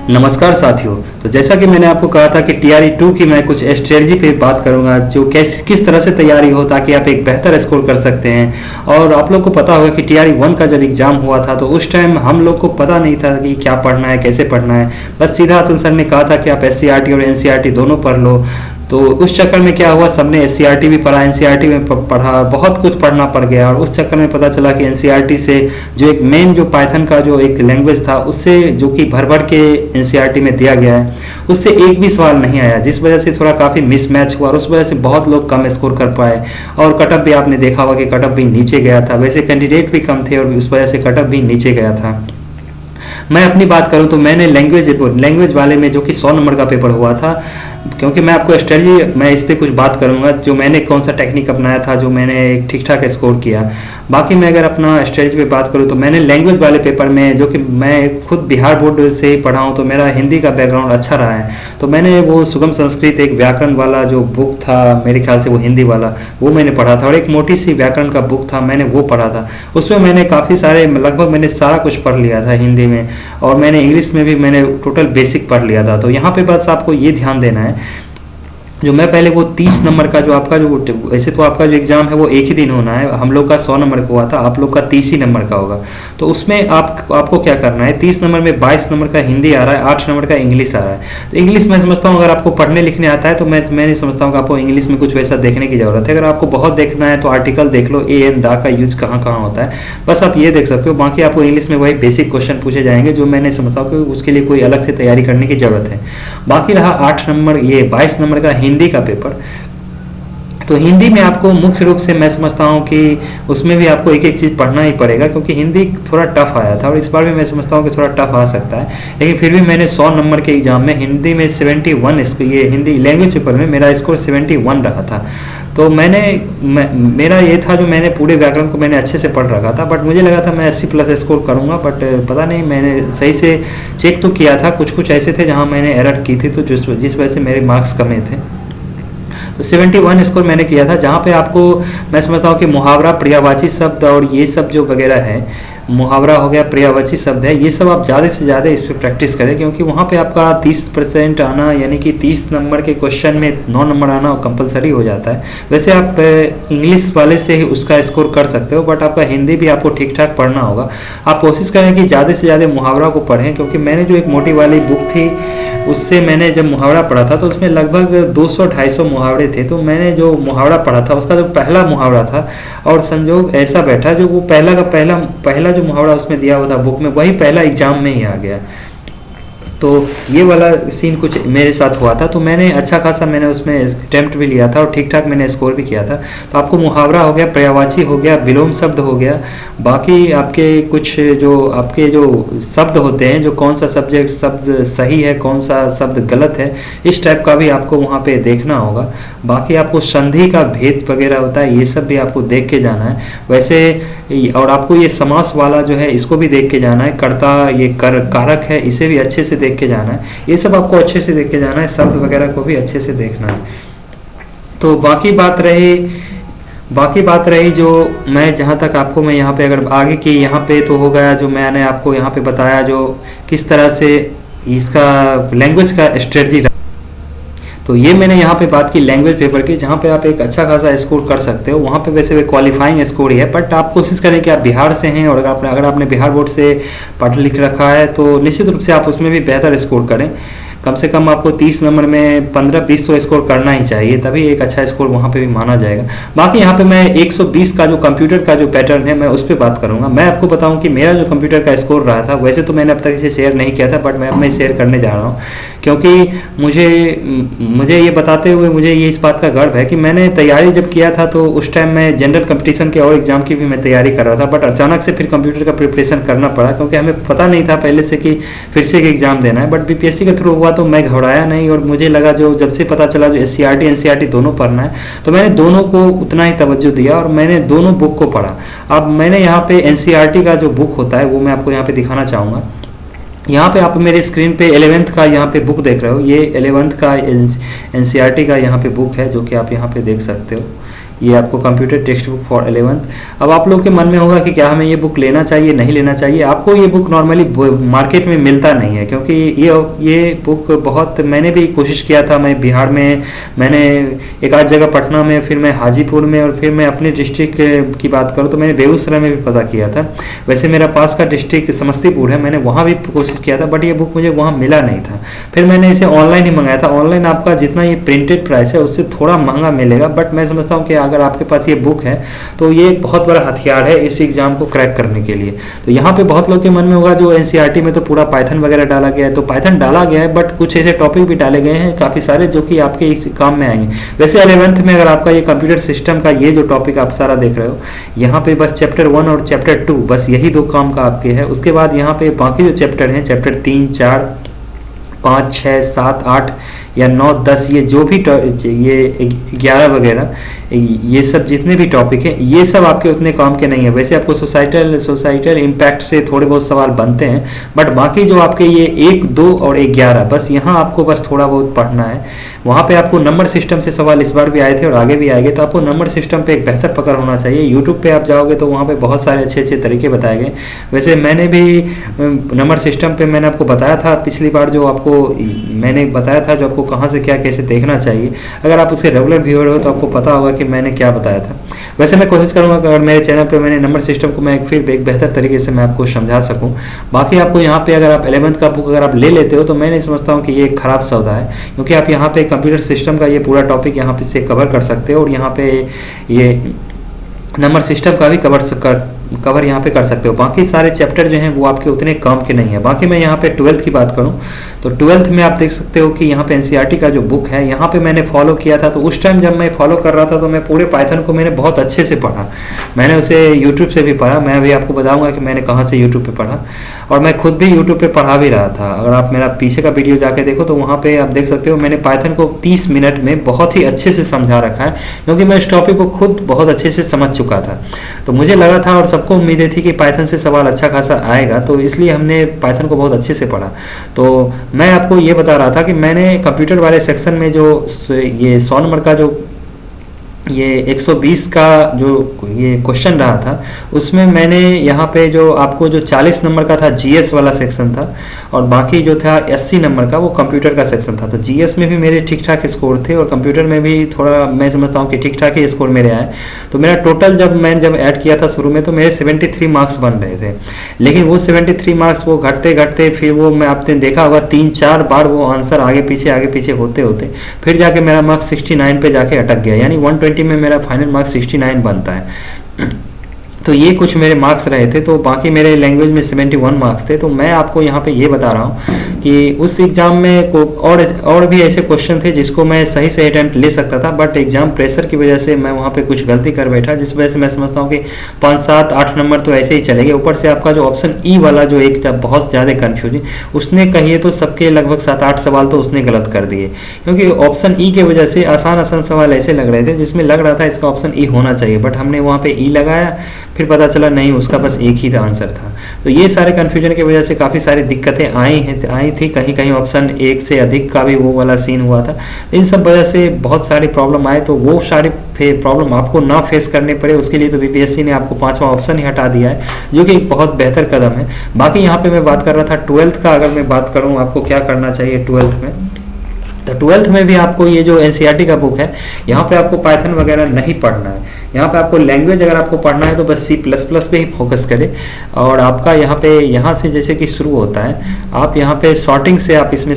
नमस्कार साथियों। तो जैसा कि मैंने आपको कहा था कि टीआरई 2 की मैं कुछ स्ट्रेटजी पे बात करूंगा जो किस तरह से तैयारी हो ताकि आप एक बेहतर स्कोर कर सकते हैं। और आप लोग को पता होगा कि टीआरई 1 का जब एग्ज़ाम हुआ था तो उस टाइम हम लोग को पता नहीं था कि क्या पढ़ना है, कैसे पढ़ना है। बस सीधा अतुल सर ने कहा था कि आप एससीईआरटी और एनसीईआरटी दोनों पढ़ लो। तो उस चक्कर में क्या हुआ, सबने एससीईआरटी भी पढ़ा, एनसीईआरटी में पढ़ा, बहुत कुछ पढ़ना पड़ गया। और उस चक्कर में पता चला कि एनसीईआरटी से जो एक मेन जो पाइथन का जो एक लैंग्वेज था उससे जो कि भर भर के एनसीईआरटी में दिया गया है उससे एक भी सवाल नहीं आया, जिस वजह से थोड़ा काफ़ी मिसमैच हुआ और उस वजह से बहुत लोग कम स्कोर कर पाए। और कटअप भी आपने देखा होगा कि कटअप भी नीचे गया था। वैसे कैंडिडेट भी कम थे और उस वजह से कटअप भी नीचे गया था। मैं अपनी बात करूं तो मैंने लैंग्वेज वाले में जो कि 100 नंबर का पेपर हुआ था, क्योंकि मैं आपको स्ट्रेटजी मैं इस पर कुछ बात करूंगा जो मैंने कौन सा टेक्निक अपनाया था जो मैंने एक ठीक ठाक स्कोर किया। बाकी मैं अगर अपना स्ट्रेटजी पे बात करूं तो मैंने लैंग्वेज वाले पेपर में, जो कि मैं खुद बिहार बोर्ड से ही पढ़ा हूं तो मेरा हिंदी का बैकग्राउंड अच्छा रहा है, तो मैंने वो सुगम संस्कृत एक व्याकरण वाला जो बुक था, मेरे ख्याल से वो हिंदी वाला, वो मैंने पढ़ा था। और एक मोटी सी व्याकरण का बुक था, मैंने वो पढ़ा था। उसमें मैंने काफ़ी सारे, लगभग मैंने सारा कुछ पढ़ लिया था हिंदी में। और मैंने इंग्लिश में भी मैंने टोटल बेसिक पढ़ लिया था। तो यहाँ पे बस आपको ये ध्यान देना है, जो मैं पहले वो 30 नंबर का जो आपका जो, वैसे तो आपका जो एग्ज़ाम है वो एक ही दिन होना है, हम लोग का 100 नंबर का हुआ था, आप लोग का 30 ही नंबर का होगा। तो उसमें आपको क्या करना है, 30 नंबर में 22 नंबर का हिंदी आ रहा है, 8 नंबर का इंग्लिश आ रहा है। तो इंग्लिश मैं समझता हूँ अगर आपको पढ़ने लिखने आता है तो मैं नहीं समझता हूँ कि आपको इंग्लिश में कुछ वैसा देखने की ज़रूरत है। अगर आपको बहुत देखना है तो आर्टिकल देख लो, ए एन दा का यूज कहाँ कहाँ होता है, बस आप ये देख सकते हो। बाकी आपको इंग्लिश में वही बेसिक क्वेश्चन पूछे जाएंगे जो मैंने समझता हूँ कि उसके लिए कोई अलग से तैयारी करने की ज़रूरत है। बाकी रहा 8 नंबर, ये 22 नंबर का हिंदी का पेपर। तो हिंदी में आपको मुख्य रूप से मैं समझता हूँ कि उसमें भी आपको एक एक चीज़ पढ़ना ही पड़ेगा, क्योंकि हिंदी थोड़ा टफ आया था और इस बार भी मैं समझता हूँ कि थोड़ा टफ आ सकता है। लेकिन फिर भी मैंने 100 नंबर के एग्जाम में हिंदी में 71, ये हिंदी लैंग्वेज पेपर में मेरा स्कोर 71 रहा था। तो मेरा ये था जो मैंने पूरे व्याकरण को मैंने अच्छे से पढ़ रखा था, बट मुझे लगा था मैं 80+ स्कोर करूँगा, बट पता नहीं, मैंने सही से चेक तो किया था, कुछ ऐसे थे जहाँ मैंने एरर की थी, तो जिस वजह से मेरे मार्क्स कमे थे। तो 71 स्कोर मैंने किया था, जहाँ पे आपको मैं समझता हूँ कि मुहावरा, पर्यायवाची शब्द और ये सब जो वगैरह है, मुहावरा हो गया, पर्यायवाची शब्द है, ये सब आप ज़्यादा से ज़्यादा इस पर प्रैक्टिस करें, क्योंकि वहाँ पे आपका 30% आना, यानी कि 30 नंबर के क्वेश्चन में 9 नंबर आना कंपलसरी हो जाता है। वैसे आप इंग्लिश वाले से ही उसका स्कोर कर सकते हो, बट आपका हिंदी भी आपको ठीक ठाक पढ़ना होगा। आप कोशिश करें कि ज़्यादा से ज़्यादा मुहावरा को पढ़ें, क्योंकि मैंने जो एक मोटी वाली बुक थी उससे मैंने जब मुहावरा पढ़ा था तो उसमें लगभग 200-250 मुहावरे थे। तो मैंने जो मुहावरा पढ़ा था उसका जो पहला मुहावरा था, और संजोग ऐसा बैठा जो वो पहला जो मुहावरा उसमें दिया हुआ था बुक में, वही पहला एग्जाम में ही आ गया। तो ये वाला सीन कुछ मेरे साथ हुआ था। तो मैंने अच्छा खासा मैंने उसमें अटेम्प्ट भी लिया था और ठीक ठाक मैंने स्कोर भी किया था। तो आपको मुहावरा हो गया, पर्यायवाची हो गया, विलोम शब्द हो गया, बाकी आपके कुछ जो आपके जो शब्द होते हैं, जो कौन सा शब्द सही है, कौन सा शब्द गलत है, इस टाइप का भी आपको वहाँ पे देखना होगा। बाकी आपको संधि का भेद वगैरह होता है, ये सब भी आपको देख के जाना है वैसे। और आपको ये समास वाला जो है इसको भी देख के जाना है, कर्ता, ये कारक है, इसे भी अच्छे से देख के जाना है। ये सब आपको अच्छे से देख के जाना है, शब्द वगैरह को भी अच्छे से देखना है। तो बाकी बात रही जो मैं जहाँ तक आपको मैं यहाँ पे अगर आगे की यहाँ पे तो हो गया जो मैंने आपको यहाँ पे बताया जो किस तरह से इसका लैंग्वेज का स्ट्रेटजी। तो ये मैंने यहाँ पे बात की लैंग्वेज पेपर की, जहाँ पे आप एक अच्छा खासा स्कोर कर सकते हो। वहाँ पे वैसे क्वालिफाइंग स्कोर ही है, बट आप कोशिश करें कि आप बिहार से हैं और अगर आपने बिहार बोर्ड से पढ़ लिख रखा है तो निश्चित रूप से आप उसमें भी बेहतर स्कोर करें। कम से कम आपको 30 नंबर में 15-20 तो स्कोर करना ही चाहिए, तभी एक अच्छा स्कोर वहाँ पे भी माना जाएगा। बाकी यहाँ पे मैं 120 का जो कंप्यूटर का जो पैटर्न है मैं उस पर बात करूँगा। मैं आपको बताऊँ कि मेरा जो कंप्यूटर का स्कोर रहा था, वैसे तो मैंने अब तक इसे शेयर नहीं किया था, बट मैं अब शेयर करने जा रहा हूँ, क्योंकि मुझे ये बताते हुए मुझे ये इस बात का गर्व है कि मैंने तैयारी जब किया था तो उस टाइम मैं जनरल कंपटीशन के और एग्जाम की भी मैं तैयारी कर रहा था, बट अचानक से फिर कंप्यूटर का प्रिपरेशन करना पड़ा, क्योंकि हमें पता नहीं था पहले से कि फिर से एक एग्जाम देना है। बट बीपीएससी के थ्रू हुआ तो मैं घबराया नहीं, और मुझे लगा जो जब से पता चला जो एससीईआरटी एनसीईआरटी दोनों पढ़ना है, तो मैंने दोनों को उतना ही तवज्जो दिया और मैंने दोनों बुक को पढ़ा। अब मैंने यहाँ पे एनसीईआरटी का जो बुक होता है वो मैं आपको यहाँ पे दिखाना चाहूँगा। यहाँ पे आप मेरे स्क्रीन पे 11th का यहाँ पे बुक देख रहे हो, ये 11th का एनसीईआरटी का यहाँ पे बुक है, जो कि आप यहाँ पे देख सकते हो। ये आपको computer text book for 11th। अब आप लोग के मन में होगा कि क्या हमें ये बुक लेना चाहिए नहीं लेना चाहिए। आपको ये बुक नॉर्मली मार्केट में मिलता नहीं है, क्योंकि ये बुक बहुत, मैंने भी कोशिश किया था, मैं बिहार में, मैंने एक आध जगह पटना में, फिर मैं हाजीपुर में, और फिर मैं अपने डिस्ट्रिक्ट की बात करूँ तो मैंने बेगूसराय में भी पता किया था। वैसे मेरा पास का डिस्ट्रिक्ट समस्तीपुर है, मैंने वहाँ भी कोशिश किया था, बट ये बुक मुझे वहाँ मिला नहीं था। फिर मैंने इसे ऑनलाइन ही मंगाया था। ऑनलाइन आपका जितना ये प्रिंटेड प्राइस है उससे थोड़ा महंगा मिलेगा, बट मैं समझता हूँ कि अगर आपके पास ये बुक है तो ये एक बहुत बड़ा हथियार है इस एग्जाम को क्रैक करने के लिए। तो यहाँ पे बहुत लोग के मन में होगा जो एनसीईआरटी में तो पूरा पाइथन वगैरह डाला गया है, तो पाइथन डाला गया है, बट कुछ ऐसे टॉपिक भी डाले गए हैं काफ़ी सारे जो कि आपके इस काम में आएंगे। वैसे 11th में अगर आपका ये कंप्यूटर सिस्टम का ये जो टॉपिक आप सारा देख रहे हो, यहाँ पे बस चैप्टर 1 और चैप्टर 2 बस यही 2 काम का आपके है। उसके बाद यहाँ पे बाकी जो चैप्टर हैं, चैप्टर 3, 4, 5, 6, 7, 8 या 9, 10, ये जो भी ये 11 वगैरह, ये सब जितने भी टॉपिक हैं ये सब आपके उतने काम के नहीं है। वैसे आपको सोसाइटल इम्पैक्ट से थोड़े बहुत सवाल बनते हैं, बट बाकी जो आपके ये 1, 2 और 11 बस यहाँ आपको बस थोड़ा बहुत पढ़ना है। वहाँ पे आपको नंबर सिस्टम से सवाल इस बार भी आए थे और आगे भी आएंगे, तो आपको नंबर सिस्टम पे एक बेहतर पकड़ होना चाहिए। यूट्यूब पे आप जाओगे तो वहाँ पे बहुत सारे अच्छे अच्छे तरीके बताए गए। वैसे मैंने भी नंबर सिस्टम पे मैंने आपको बताया था पिछली बार, जो आपको मैंने बताया था जो आपको कहाँ से क्या कैसे देखना चाहिए। अगर आप उसके रेगुलर व्यूअर हो तो आपको पता होगा कि मैंने क्या बताया था। वैसे मैं कोशिश करूंगा कि अगर मेरे चैनल पर मैंने नंबर सिस्टम को मैं फिर एक बेहतर तरीके से मैं आपको समझा सकूं। बाकी आपको यहाँ पे अगर आप 11th का बुक अगर आप ले लेते हो तो मैं नहीं समझता हूँ कि ये एक खराब सौदा है, क्योंकि आप यहाँ पे कंप्यूटर सिस्टम का ये पूरा टॉपिक यहाँ पे से कवर कर सकते हो, और यहाँ पे ये नंबर सिस्टम का भी कवर यहाँ पे कर सकते हो। बाकी सारे चैप्टर जो हैं वो आपके उतने काम के नहीं है। बाकी मैं यहाँ पे 12th की बात करूँ तो 12th में आप देख सकते हो कि यहाँ पे एनसीईआरटी का जो बुक है यहाँ पे मैंने फॉलो किया था। तो उस टाइम जब मैं फॉलो कर रहा था तो मैं पूरे पाइथन को मैंने बहुत अच्छे से पढ़ा। मैंने उसे यूट्यूब से भी पढ़ा, मैं अभी आपको बताऊँगा कि मैंने कहाँ से यूट्यूब पर पढ़ा, और मैं खुद भी यूट्यूब पर पढ़ा भी रहा था। अगर आप मेरा पीछे का वीडियो जाके देखो तो वहाँ पर आप देख सकते हो मैंने पाइथन को 30 मिनट में बहुत ही अच्छे से समझा रखा है, क्योंकि मैं इस टॉपिक को खुद बहुत अच्छे से समझ चुका था। तो मुझे लगा था और सबको उम्मीदें थी कि पाइथन से सवाल अच्छा खासा आएगा, तो इसलिए हमने पाइथन को बहुत अच्छे से पढ़ा। तो मैं आपको ये बता रहा था कि मैंने कंप्यूटर वाले सेक्शन में जो ये 100 नंबर का जो ये 120 का जो ये क्वेश्चन रहा था, उसमें मैंने यहाँ पे जो आपको जो 40 नंबर का था जीएस वाला सेक्शन था, और बाकी जो था 80 नंबर का वो कंप्यूटर का सेक्शन था। तो जीएस में भी मेरे ठीक ठाक स्कोर थे और कंप्यूटर में भी थोड़ा मैं समझता हूँ कि ठीक ठाक ही स्कोर मेरे आए। तो मेरा टोटल जब ऐड किया था शुरू में तो मेरे 73 मार्क्स बन रहे थे, लेकिन वो 73 मार्क्स वो घटते घटते फिर वो मैं आपने देखा होगा 3-4 बार वो आंसर आगे पीछे होते होते फिर जाके मेरा मार्क्स 69 पे जाके अटक गया, यानी 120 में मेरा फाइनल मार्क्स 69 बनता है। तो ये कुछ मेरे मार्क्स रहे थे। तो बाकी मेरे लैंग्वेज में 71 मार्क्स थे। तो मैं आपको यहाँ पे ये बता रहा हूँ कि उस एग्ज़ाम में और भी ऐसे क्वेश्चन थे जिसको मैं सही से अटैम्प्ट ले सकता था, बट एग्जाम प्रेशर की वजह से मैं वहाँ पे कुछ गलती कर बैठा, जिस वजह से मैं समझता हूँ कि 5, 7, 8 नंबर तो ऐसे ही चले गए। ऊपर से आपका जो ऑप्शन ई वाला जो एक था बहुत ज़्यादा कन्फ्यूजिंग, उसने कहिए तो सबके लगभग 7-8 सवाल तो उसने गलत कर दिए, क्योंकि ऑप्शन ई के वजह से आसान सवाल ऐसे लग रहे थे जिसमें लग रहा था इसका ऑप्शन ई होना चाहिए, बट हमने वहाँ पे ई लगाया, फिर पता चला नहीं उसका बस एक ही आंसर था। तो ये सारे कन्फ्यूजन की वजह से काफ़ी सारी दिक्कतें आई थी। कहीं ऑप्शन एक से अधिक का भी वो वाला सीन हुआ था। तो इन सब वजह से बहुत सारी प्रॉब्लम आए। तो वो सारी प्रॉब्लम आपको ना फेस करने पड़े उसके लिए तो बीपीएससी ने आपको 5वां ऑप्शन ही हटा दिया है, जो कि एक बहुत बेहतर कदम है। बाकी यहाँ पे मैं बात कर रहा था 12th का। अगर मैं बात करूँ आपको क्या करना चाहिए 12th में, तो 12th में भी आपको ये जो एनसीईआरटी का बुक है यहाँ पे आपको पाइथन वगैरह नहीं पढ़ना है। यहाँ पे आपको लैंग्वेज अगर आपको पढ़ना है तो बस C++ पे ही फोकस करें। और आपका यहाँ से जैसे कि शुरू होता है, आप यहाँ पे सॉर्टिंग से आप इसमें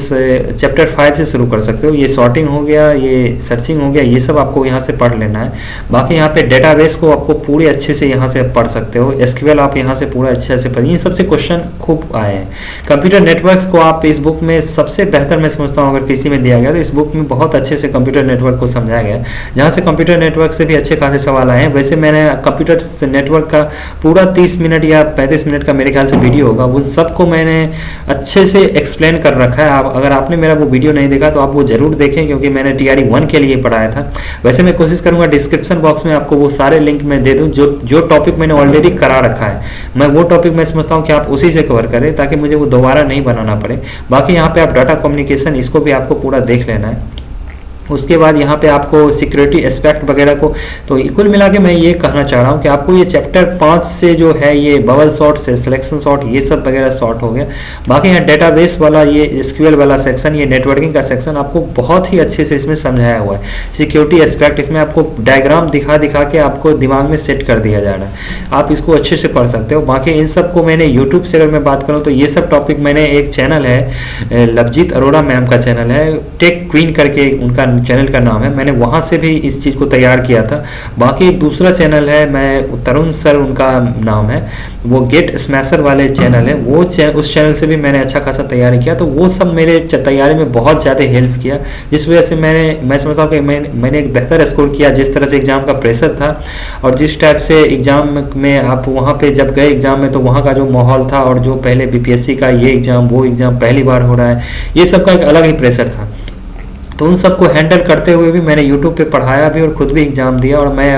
चैप्टर 5 से शुरू कर सकते हो। ये सॉर्टिंग हो गया, ये सर्चिंग हो गया, ये सब आपको यहाँ से पढ़ लेना है। बाकी यहाँ पे डेटाबेस को आपको पूरे अच्छे से यहाँ से पढ़ सकते हो। SQL आप यहाँ से पूरा अच्छे से पढ़िए, इन सबसे क्वेश्चन खूब आए हैं। कंप्यूटर नेटवर्क्स को आप इस बुक में सबसे बेहतर मैं समझता हूँ अगर किसी में दिया गया तो इस बुक में बहुत अच्छे से कंप्यूटर नेटवर्क को समझाया गया, जहाँ से कंप्यूटर नेटवर्क से भी अच्छे खासे सवाल आए हैं। वैसे मैंने कंप्यूटर नेटवर्क का पूरा 30 मिनट या 35 मिनट का मेरे ख्याल से वीडियो होगा, वो सबको मैंने अच्छे से एक्सप्लेन कर रखा है। आप अगर आपने मेरा वो वीडियो नहीं देखा तो आप वो जरूर देखें, क्योंकि मैंने TRE 1 के लिए पढ़ाया था। वैसे मैं कोशिश करूंगा डिस्क्रिप्शन बॉक्स में आपको वो सारे लिंक मैं दे दूं जो टॉपिक मैंने ऑलरेडी करा रखा है। मैं वो टॉपिक मैं समझता हूँ कि आप उसी से कवर करें ताकि मुझे वो दोबारा नहीं बनाना पड़े। बाकी यहाँ पे आप डाटा कम्युनिकेशन इसको भी आपको पूरा देख लेना है। उसके बाद यहाँ पे आपको सिक्योरिटी एस्पेक्ट वगैरह को, तो कुल मिला के मैं ये कहना चाह रहा हूँ कि आपको ये चैप्टर 5 से जो है ये बबल सॉर्ट से सिलेक्शन सॉर्ट ये सब वगैरह सॉर्ट हो गया। बाकी यहाँ डेटाबेस वाला ये एसक्यूएल वाला सेक्शन, ये नेटवर्किंग का सेक्शन आपको बहुत ही अच्छे से इसमें समझाया हुआ है। सिक्योरिटी एस्पेक्ट इसमें आपको डायग्राम दिखा दिखा के आपको दिमाग में सेट कर दिया जा रहा है, आप इसको अच्छे से पढ़ सकते हो। बाकी इन सब को मैंने यूट्यूब से अगर मैं बात करूँ तो ये सब टॉपिक मैंने एक चैनल है लवजीत अरोड़ा मैम का चैनल है, टेक क्वीन करके उनका चैनल का नाम है, मैंने वहाँ से भी इस चीज़ को तैयार किया था। बाकी एक दूसरा चैनल है, मैं तरुण सर उनका नाम है, वो गेट स्मैशर वाले चैनल है, वो उस चैनल से भी मैंने अच्छा खासा तैयारी किया। तो वो सब मेरे तैयारी में बहुत ज़्यादा हेल्प किया, जिस वजह से मैं समझता हूँ कि मैंने एक बेहतर स्कोर किया। जिस तरह से एग्ज़ाम का प्रेशर था और जिस टाइप से एग्ज़ाम में आप वहाँ पे जब गए एग्ज़ाम में, तो वहाँ का जो माहौल था और जो पहले बीपीएससी का ये एग्ज़ाम वो एग्ज़ाम पहली बार हो रहा है, ये सब का एक अलग ही प्रेशर था। तो उन सबको हैंडल करते हुए भी मैंने यूट्यूब पे पढ़ाया भी और खुद भी एग्ज़ाम दिया। और मैं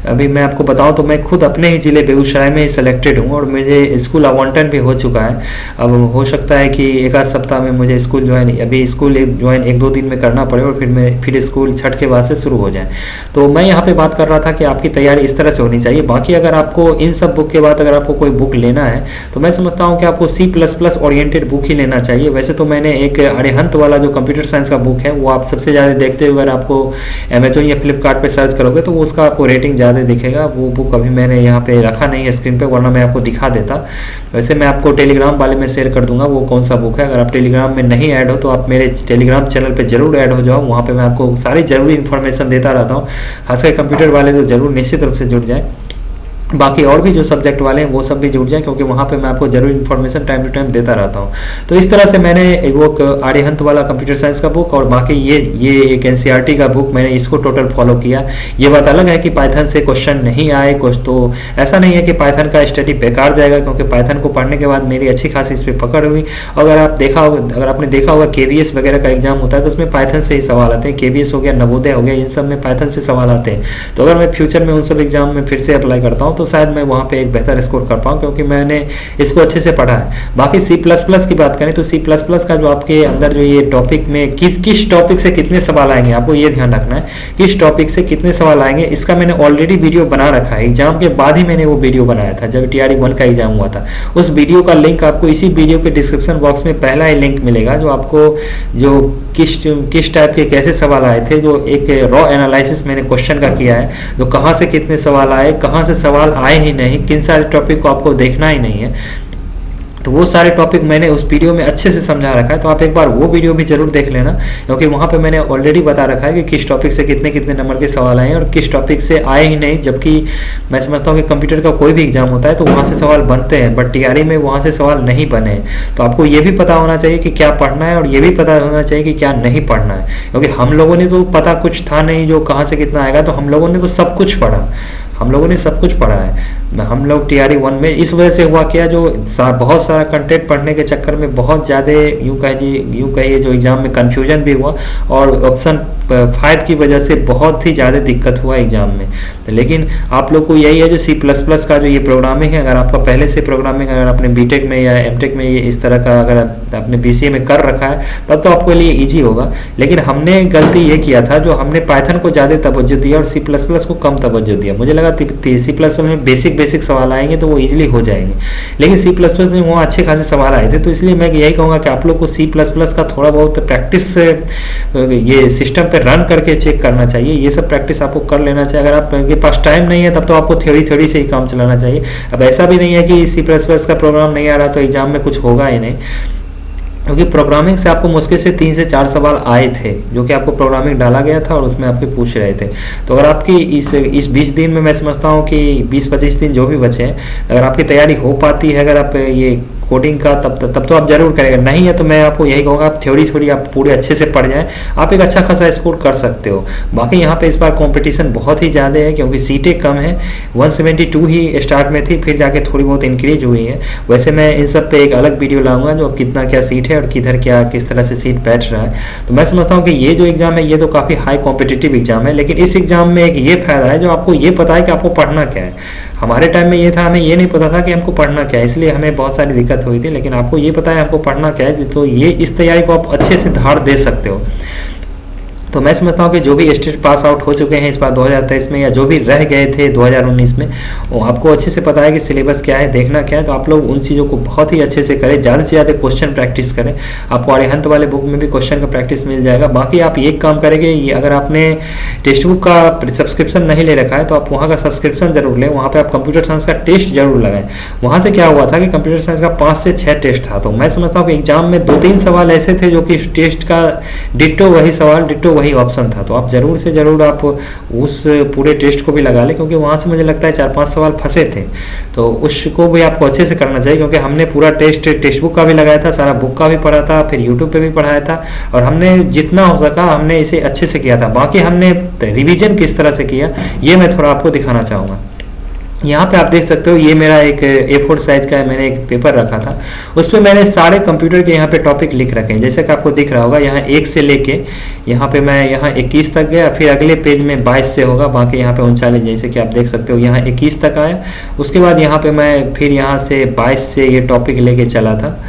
अभी मैं आपको बताऊं तो मैं खुद अपने ही ज़िले बेगूसराय में ही सिलेक्टेड हूं और मुझे स्कूल आवंटन भी हो चुका है। अब हो सकता है कि एक आध सप्ताह में मुझे स्कूल ज्वाइन, अभी स्कूल ज्वाइन 1-2 दिन में करना पड़े और फिर स्कूल छठ के बाद से शुरू हो जाए। तो मैं यहाँ पर बात कर रहा था कि आपकी तैयारी इस तरह से होनी चाहिए। बाकी अगर आपको इन सब बुक के बाद अगर आपको कोई बुक लेना है तो मैं समझता हूँ कि आपको C++ ओरिएंटेड बुक ही लेना चाहिए। वैसे तो मैंने एक अरिहंत वाला जो कंप्यूटर साइंस का बुक है वो आप सबसे ज़्यादा देखते हो, अगर आपको अमेजोन या फ्लिपकार्ट पे सर्च करोगे तो वो उसका आपको रेटिंग ज़्यादा दिखेगा। वो बुक अभी मैंने यहाँ पे रखा नहीं है स्क्रीन पे, वरना मैं आपको दिखा देता। वैसे मैं आपको टेलीग्राम वाले में शेयर कर दूंगा वो कौन सा बुक है। अगर आप टेलीग्राम में नहीं ऐड हो तो आप मेरे टेलीग्राम चैनल पर जरूर ऐड हो जाओ, वहाँ पर मैं आपको सारी जरूरी इन्फॉर्मेशन देता रहता हूँ। खासकर कंप्यूटर वाले तो जरूर निश्चित रूप से जुड़ जाए, बाकी और भी जो सब्जेक्ट वाले हैं वो सब भी जुड़ जाए, क्योंकि वहाँ पे मैं आपको जरूर इन्फॉर्मेशन टाइम टू टाइम देता रहता हूँ। तो इस तरह से मैंने वो आर्यहंत वाला कंप्यूटर साइंस का बुक और बाकी ये एक एनसीईआरटी का बुक मैंने इसको टोटल फॉलो किया। ये बात अलग है कि पाइथन से क्वेश्चन नहीं आए कुछ, तो ऐसा नहीं है कि पाइथन का स्टडी बेकार जाएगा, क्योंकि पाइथन को पढ़ने के बाद मेरी अच्छी खासी इस पर पकड़ हुई। अगर आपने देखा होगा KVS वगैरह का एग्जाम होता है तो उसमें पाइथन से ही सवाल आते हैं। KVS हो गया, नवोदय हो गया, इन सब में पाइथन से सवाल आते हैं। तो अगर मैं फ्यूचर में उन सब एग्जाम में फिर से अप्लाई करता हूँ तो शायद मैं वहाँ पे एक बेहतर स्कोर कर पाऊँ, क्योंकि मैंने इसको अच्छे से पढ़ा है। बाकी C++ की बात करें तो C++ का जो आपके अंदर जो ये टॉपिक में किस टॉपिक से कितने सवाल आएंगे, आपको ये ध्यान रखना है किस टॉपिक से कितने सवाल आएंगे। इसका मैंने ऑलरेडी वीडियो बना रखा है, एग्जाम के बाद ही मैंने वो वीडियो बनाया था जब TRE 1 का एग्जाम हुआ था। उस वीडियो का लिंक आपको इसी वीडियो के डिस्क्रिप्शन बॉक्स में पहला ही लिंक मिलेगा, जो आपको जो किस टाइप के कैसे सवाल आए थे, जो एक रॉ एनालिसिस मैंने क्वेश्चन का किया है, जो कहाँ से कितने सवाल आए, कहाँ से सवाल आए ही नहीं, किन सारे टॉपिक को आपको देखना ही नहीं है, तो वो सारे टॉपिक मैंने उस वीडियो में अच्छे से समझा रखा है। तो आप एक बार वो वीडियो भी जरूर देख लेना, क्योंकि वहाँ पे मैंने ऑलरेडी बता रखा है कि किस टॉपिक से कितने कितने नंबर के सवाल आए हैं और किस टॉपिक से आए ही नहीं। जबकि मैं समझता हूँ कि कंप्यूटर का कोई भी एग्जाम होता है तो वहाँ से सवाल बनते हैं, बट TRE में वहाँ से सवाल नहीं बने। तो आपको ये भी पता होना चाहिए कि क्या पढ़ना है और ये भी पता होना चाहिए कि क्या नहीं पढ़ना है, क्योंकि हम लोगों ने तो पता कुछ था नहीं जो कहाँ से कितना आएगा, तो हम लोगों ने तो सब कुछ पढ़ा, हम लोगों ने सब कुछ पढ़ा है। हम लोग TRE 1 में इस वजह से हुआ क्या, जो बहुत सारा कंटेंट पढ़ने के चक्कर में बहुत ज़्यादा यूँ कहिए जो एग्ज़ाम में कन्फ्यूजन भी हुआ और ऑप्शन 5 की वजह से बहुत ही ज़्यादा दिक्कत हुआ एग्जाम में। तो लेकिन आप लोग को यही है जो C++ का जो ये प्रोग्रामिंग है, अगर आपका पहले से प्रोग्रामिंग अगर आपने BTech में या MTech में ये इस तरह का अगर आपने BCA में कर रखा है तब तो आपके लिए ईजी होगा। लेकिन हमने गलती ये किया था, जो हमने पाइथन को ज़्यादा तवज्जो दिया और C++ को कम तवज्जो दिया। मुझे लगा C++ में बेसिक सवाल आएंगे तो वो इजीली हो जाएंगे, लेकिन C++ में वहाँ अच्छे खासे सवाल आए थे। तो इसलिए मैं यही कहूँगा कि आप लोग को C++ का थोड़ा बहुत प्रैक्टिस ये सिस्टम पे रन करके चेक करना चाहिए। ये सब प्रैक्टिस आपको कर लेना चाहिए। अगर आपके पास टाइम नहीं है तब तो आपको थ्योरी से ही काम चलाना चाहिए। अब ऐसा भी नहीं है कि C++ का प्रोग्राम नहीं आ रहा तो एग्जाम में कुछ होगा ही नहीं, क्योंकि प्रोग्रामिंग से आपको मुश्किल से 3 से 4 सवाल आए थे जो कि आपको प्रोग्रामिंग डाला गया था और उसमें आपके पूछ रहे थे। तो अगर आपकी इस 20 दिन में मैं समझता हूँ कि 20-25 दिन जो भी बचे हैं, अगर आपकी तैयारी हो पाती है, अगर आप ये कोडिंग का तब तो आप जरूर करेंगे। नहीं है तो मैं आपको यही कहूँगा आप थ्योरी आप पूरे अच्छे से पढ़ जाएं, आप एक अच्छा खासा स्कोर कर सकते हो। बाकी यहाँ पे इस बार कंपटीशन बहुत ही ज़्यादा है, क्योंकि सीटें कम है। 172 ही स्टार्ट में थी, फिर जाके थोड़ी बहुत इंक्रीज हुई है। वैसे मैं इन सब पे एक अलग वीडियो लाऊंगा जो कितना क्या सीट है और किधर क्या किस तरह से सीट बैठ रहा है। तो मैं समझता हूँ कि ये जो एग्जाम है ये तो काफ़ी हाई कॉम्पिटिटिव एग्जाम है, लेकिन इस एग्जाम में एक ये फायदा है जो आपको ये पता है कि आपको पढ़ना क्या है। हमारे टाइम में ये था, हमें ये नहीं पता था कि हमको पढ़ना क्या है, इसलिए हमें बहुत सारी दिक्कत हुई थी। लेकिन आपको ये पता है हमको पढ़ना क्या है, तो ये इस तैयारी को आप अच्छे से धार दे सकते हो। तो मैं समझता हूँ कि जो भी स्टेट पास आउट हो चुके हैं इस बार 2023 में, या जो भी रह गए थे 2019 में, वो आपको अच्छे से पता है कि सिलेबस क्या है, देखना क्या है। तो आप लोग उन चीज़ों को बहुत ही अच्छे से करें, ज़्यादा से ज़्यादा क्वेश्चन प्रैक्टिस करें। आपको अरिहंत वाले बुक में भी क्वेश्चन का प्रैक्टिस मिल जाएगा। बाकी आप एक काम करेंगे, अगर आपने टेक्स्ट बुक का सब्सक्रिप्शन नहीं ले रखा है तो आप वहाँ का सब्सक्रिप्शन जरूर लें। वहाँ पर आप कंप्यूटर साइंस का टेस्ट जरूर लगाएं। वहाँ से क्या हुआ था कि कंप्यूटर साइंस का 5 से 6 टेस्ट था, तो मैं समझता हूँ कि एग्जाम में 2-3 सवाल ऐसे थे जो कि टेस्ट का डिट्टो वही सवाल, डिट्टो वही ऑप्शन था। तो आप जरूर से जरूर आप उस पूरे टेस्ट को भी लगा लें, क्योंकि वहाँ से मुझे लगता है 4-5 सवाल फंसे थे। तो उसको भी आपको अच्छे से करना चाहिए, क्योंकि हमने पूरा टेक्स्ट बुक का भी लगाया था, सारा बुक का भी पढ़ा था, फिर यूट्यूब पे भी पढ़ाया था, और हमने जितना हो सका हमने इसे अच्छे से किया था। बाकी हमने रिवीजन किस तरह से किया ये मैं थोड़ा आपको दिखाना चाहूँगा। यहाँ पे आप देख सकते हो, ये मेरा एक A4 साइज का मैंने एक पेपर रखा था, उस पर मैंने सारे कंप्यूटर के यहाँ पे टॉपिक लिख रखे हैं। जैसे कि आपको दिख रहा होगा, यहाँ 1 से लेके यहाँ पे मैं यहाँ 21 तक गया, फिर अगले पेज में 22 से होगा, बाकी यहाँ पे 39, जैसे कि आप देख सकते हो यहाँ 21 तक आया। उसके बाद यहाँ पे मैं फिर यहाँ से 22 से ये टॉपिक लेके चला था।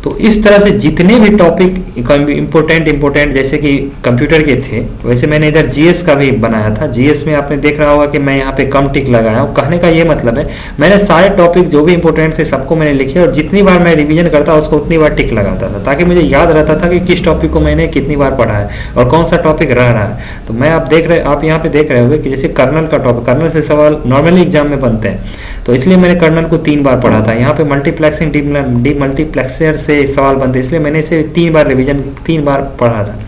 तो इस तरह से जितने भी टॉपिक इम्पोर्टेंट जैसे कि कंप्यूटर के थे, वैसे मैंने इधर जीएस का भी बनाया था। जीएस में आपने देख रहा होगा कि मैं यहाँ पे कम टिक लगाया हूँ। कहने का ये मतलब है, मैंने सारे टॉपिक जो भी इंपॉर्टेंट थे सबको मैंने लिखे, और जितनी बार मैं रिवीजन करता उसको उतनी बार टिक लगाता था, ताकि मुझे याद रहता था कि किस टॉपिक को मैंने कितनी बार पढ़ा है और कौन सा टॉपिक रह रहा है। तो मैं आप यहाँ पे देख रहे होंगे कि जैसे कर्नल का टॉपिक, कर्नल से सवाल नॉर्मली एग्जाम में बनते हैं, तो इसलिए मैंने कर्नल को 3 बार पढ़ा था। यहाँ पे मल्टीप्लेक्सिंग डी मल्टीप्लेक्सर से सवाल बनते, इसलिए मैंने इसे 3 बार रिवीजन 3 बार पढ़ा था।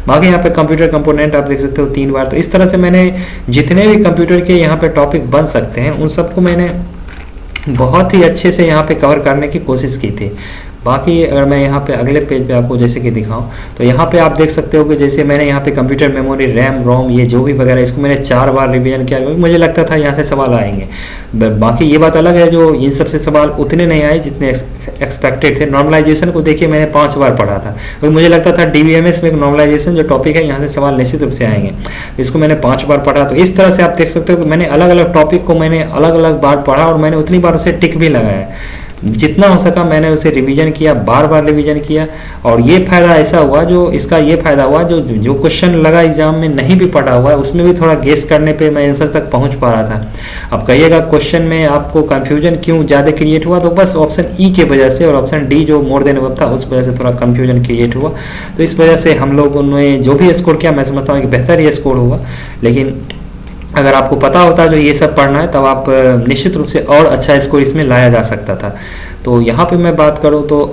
बाकी यहाँ पे कंप्यूटर कंपोनेंट आप देख सकते हो 3 बार। तो इस तरह से मैंने जितने भी कंप्यूटर के यहाँ पे टॉपिक बन सकते हैं उन सबको मैंने बहुत ही अच्छे से यहाँ पे कवर करने की कोशिश की थी। बाकी अगर मैं यहाँ पे अगले पेज पे आपको जैसे कि दिखाऊं, तो यहाँ पे आप देख सकते हो कि जैसे मैंने यहाँ पे कंप्यूटर मेमोरी, रैम, रोम, ये जो भी वगैरह, इसको मैंने 4 बार रिवीजन किया, क्योंकि मुझे लगता था यहाँ से सवाल आएंगे। बाकी ये बात अलग है जो इन सब से सवाल उतने नहीं आए जितने एक्सपेक्टेड थे। नॉर्मलाइजेशन को देखिए मैंने 5 बार पढ़ा था, क्योंकि मुझे लगता था DBMS में एक नॉर्मलाइजेशन जो टॉपिक है यहाँ से सवाल निश्चित रूप से आएंगे, इसको मैंने 5 बार पढ़ा। तो इस तरह से आप देख सकते हो कि मैंने अलग अलग टॉपिक को मैंने अलग अलग बार पढ़ा, और मैंने उतनी बार उसे टिक भी लगाया। जितना हो सका मैंने उसे रिवीजन किया, बार बार रिवीजन किया। और ये फायदा ऐसा हुआ, जो इसका ये फायदा हुआ, जो क्वेश्चन लगा एग्जाम में नहीं भी पढ़ा हुआ है उसमें भी थोड़ा गेस करने पे मैं आंसर तक पहुंच पा रहा था। अब कहिएगा क्वेश्चन में आपको कंफ्यूजन क्यों ज़्यादा क्रिएट हुआ, तो बस ऑप्शन ई के वजह से, और ऑप्शन डी जो मोर देन अब था उस वजह से थोड़ा कंफ्यूजन क्रिएट हुआ। तो इस वजह से हम लोगों ने जो भी स्कोर किया, मैं समझता हूँ कि बेहतर ही स्कोर हुआ। लेकिन अगर आपको पता होता जो ये सब पढ़ना है, तब आप निश्चित रूप से और अच्छा स्कोर इसमें लाया जा सकता था। तो यहाँ पे मैं बात करूँ तो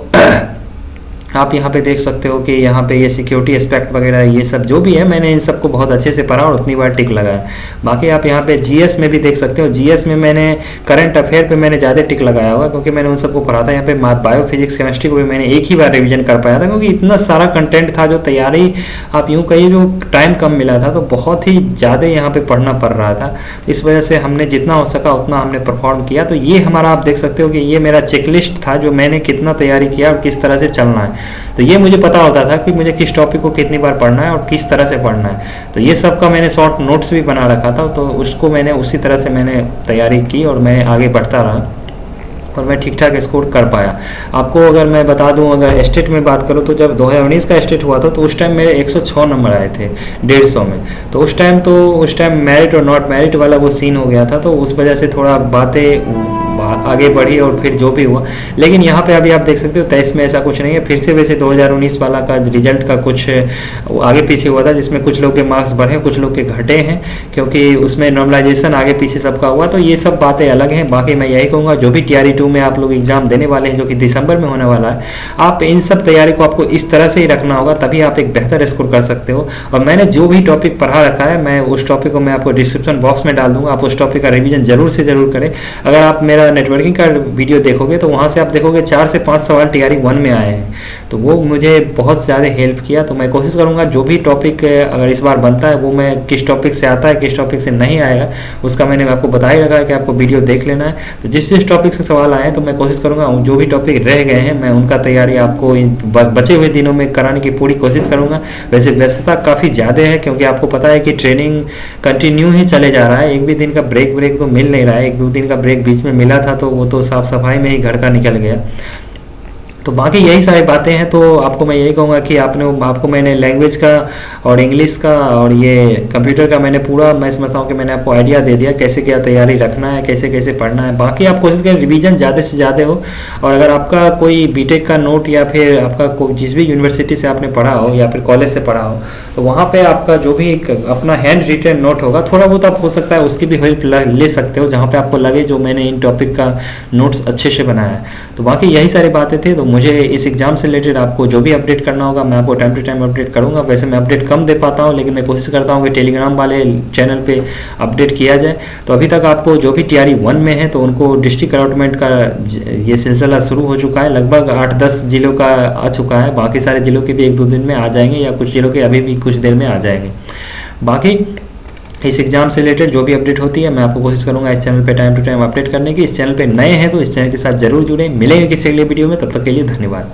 आप यहाँ पे देख सकते हो कि यहाँ पे ये सिक्योरिटी एस्पेक्ट वगैरह ये सब जो भी है, मैंने इन सबको बहुत अच्छे से पढ़ा और उतनी बार टिक लगाया। बाकी आप यहाँ पे जीएस में भी देख सकते हो, जीएस में मैंने करंट अफेयर पे मैंने ज़्यादा टिक लगाया हुआ, क्योंकि मैंने उन सबको पढ़ा था। यहाँ पे बायो फिजिक्स केमिस्ट्री को भी मैंने एक ही बार रिविजन कर पाया था, क्योंकि इतना सारा कंटेंट था, जो तैयारी आप यूँ कहिए जो टाइम कम मिला था, तो बहुत ही ज़्यादा यहाँ पर पढ़ना पड़ रहा था। इस वजह से हमने जितना हो सका उतना हमने परफॉर्म किया। तो ये हमारा आप देख सकते हो कि ये मेरा चेकलिस्ट था, जो मैंने कितना तैयारी किया और किस तरह से चलना है। तो ये मुझे पता होता था कि मुझे किस टॉपिक को कितनी बार पढ़ना है और किस तरह से पढ़ना है। तो ये सब का मैंने शॉर्ट नोट्स भी बना रखा था, तो उसको मैंने उसी तरह से मैंने तैयारी की और मैं आगे बढ़ता रहा और मैं ठीक ठाक स्कोर कर पाया। आपको अगर मैं बता दूं, अगर स्टेट में बात करूं, तो जब 2019 का स्टेट हुआ था तो उस टाइम मेरे 106 नंबर आए थे 150 में। तो उस टाइम मेरिट और नॉट मेरिट वाला वो सीन हो गया था, तो उस वजह से थोड़ा बातें आगे बढ़ी और फिर जो भी हुआ। लेकिन यहाँ पे अभी आप देख सकते हो 23 में ऐसा कुछ नहीं है। फिर से वैसे 2019 वाला का रिजल्ट का कुछ आगे पीछे हुआ था, जिसमें कुछ लोग के मार्क्स बढ़े, कुछ लोग के घटे हैं, क्योंकि उसमें नॉर्मलाइजेशन आगे पीछे सबका हुआ। तो ये सब बातें अलग हैं। बाकी मैं यही कहूँगा, जो भी TRE 2 में आप लोग एग्जाम देने वाले हैं, जो कि दिसंबर में होने वाला है, आप इन सब तैयारी को आपको इस तरह से ही रखना होगा, तभी आप एक बेहतर स्कोर कर सकते हो। और मैंने जो भी टॉपिक पढ़ा रखा है, मैं उस टॉपिक को मैं आपको डिस्क्रिप्शन बॉक्स में डाल दूंगा। आप उस टॉपिक का रिवीजन जरूर से जरूर करें। अगर आप मेरा नेटवर्किंग का वीडियो देखोगे तो वहाँ से आप देखोगे 4 से 5 सवाल TRE 1 में आए हैं, तो वो मुझे बहुत ज़्यादा हेल्प किया। तो मैं कोशिश करूँगा जो भी टॉपिक अगर इस बार बनता है, वो मैं किस टॉपिक से आता है, किस टॉपिक से नहीं आएगा, उसका मैंने आपको बता ही रखा है कि आपको वीडियो देख लेना है। तो जिस जिस टॉपिक से सवाल आए हैं, तो मैं कोशिश करूँगा जो भी टॉपिक रह गए हैं, मैं उनका तैयारी आपको बचे हुए दिनों में कराने की पूरी कोशिश करूँगा। वैसे व्यस्तता काफ़ी ज़्यादा है, क्योंकि आपको पता है कि ट्रेनिंग कंटिन्यू ही चले जा रहा है। एक भी दिन का ब्रेक तो मिल नहीं रहा है। 1-2 दिन का ब्रेक बीच में मिला था, तो वो तो साफ सफाई में ही घर का निकल गया। तो बाकी यही सारी बातें हैं। तो आपको मैं यही कहूँगा कि आपको मैंने लैंग्वेज का और इंग्लिश का और ये कंप्यूटर का मैंने पूरा, मैं समझता हूँ कि मैंने आपको आइडिया दे दिया कैसे क्या तैयारी रखना है, कैसे कैसे पढ़ना है। बाकी आप कोशिश करें रिवीजन ज़्यादा से ज़्यादा हो। और अगर आपका कोई बीटेक का नोट या फिर आपका जिस भी यूनिवर्सिटी से आपने पढ़ा हो या फिर कॉलेज से पढ़ा हो, तो वहाँ पे आपका जो भी एक अपना हैंड रिटन नोट होगा, थोड़ा बहुत आप हो सकता है उसकी भी हेल्प ले सकते हो, जहाँ पे आपको लगे जो मैंने इन टॉपिक का नोट्स अच्छे से बनाया है। तो बाकी यही सारी बातें थी। तो मुझे इस एग्ज़ाम से रिलेटेड आपको जो भी अपडेट करना होगा मैं आपको टाइम टू टाइम अपडेट करूँगा। वैसे मैं अपडेट कम दे पाता हूँ, लेकिन मैं कोशिश करता हूँ कि टेलीग्राम वाले चैनल पे अपडेट किया जाए। तो अभी तक आपको जो भी टीआरई 1 में है तो उनको डिस्ट्रिक्ट अलॉटमेंट का ये सिलसिला शुरू हो चुका है, लगभग 8-10 जिलों का आ चुका है। बाकी सारे जिलों के भी 1-2 दिन में आ जाएंगे, या कुछ जिलों के अभी भी कुछ देर में आ जाएंगे। बाकी इस एग्ज़ाम से रिलेटेड जो भी अपडेट होती है मैं आपको कोशिश करूंगा इस चैनल पे टाइम टू टाइम अपडेट करने की। इस चैनल पे नए हैं तो इस चैनल के साथ जरूर जुड़ें। मिलेंगे किसी अगले वीडियो में, तब तक के लिए धन्यवाद।